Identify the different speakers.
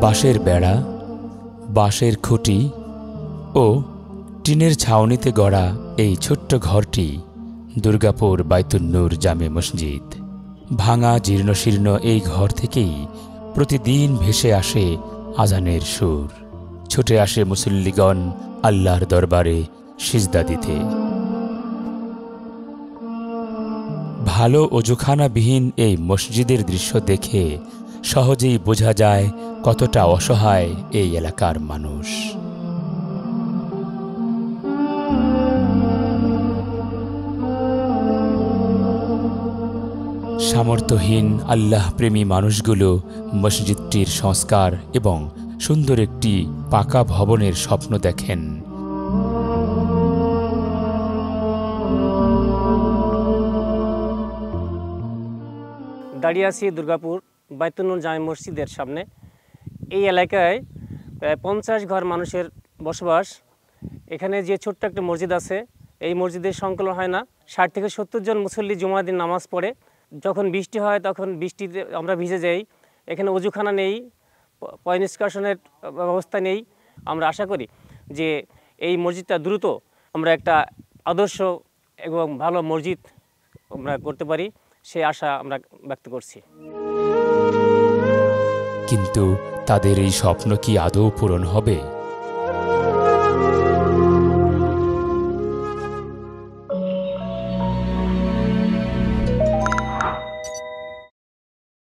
Speaker 1: বাঁশের বেড়া, বাঁশের খুঁটি ও টিনের ছাউনিতে গড়া এই ছোট্ট ঘরটি দুর্গাপুর বাইতুন নূর জামে মসজিদ। ভাঙা জীর্ণশীর্ণ এই ঘর থেকেই প্রতিদিন ভেসে আসে আজানের সুর। ছুটে আসে মুসল্লিগণ আল্লাহর দরবারে সিজদা দিতে। ভালো অজুখানাবিহীন এই মসজিদের দৃশ্য দেখে সহজেই বোঝা যায় কতটা অসহায় এই এলাকার মানুষ। সামর্থ্যহীন আল্লাহপ্রেমী মানুষগুলো মসজিদটির সংস্কার এবং সুন্দর একটি পাকা ভবনের স্বপ্ন দেখেন।
Speaker 2: দাঁড়িয়ে আছি দুর্গাপুর বাইতুন নূর জামে মসজিদের সামনে। এই এলাকায় প্রায় 50 ঘর মানুষের বসবাস। এখানে যে ছোট্ট একটা মসজিদ আছে, এই মসজিদের সংকলন হয় না। 60 থেকে 70 জন মুসল্লি জুমার দিন নামাজ পড়ে। যখন বৃষ্টি হয় তখন বৃষ্টিতে আমরা ভিজে যাই। এখানে অজুখানা নেই, পয় নিষ্কাশনের ব্যবস্থা নেই। আমরা আশা করি যে এই মসজিদটা দ্রুত আমরা একটা আদর্শ এবং ভালো মসজিদ আমরা করতে পারি, সেই আশা আমরা ব্যক্ত করছি।
Speaker 1: কিন্তু তাদের এই স্বপ্ন কি আদৌ পূরণ হবে?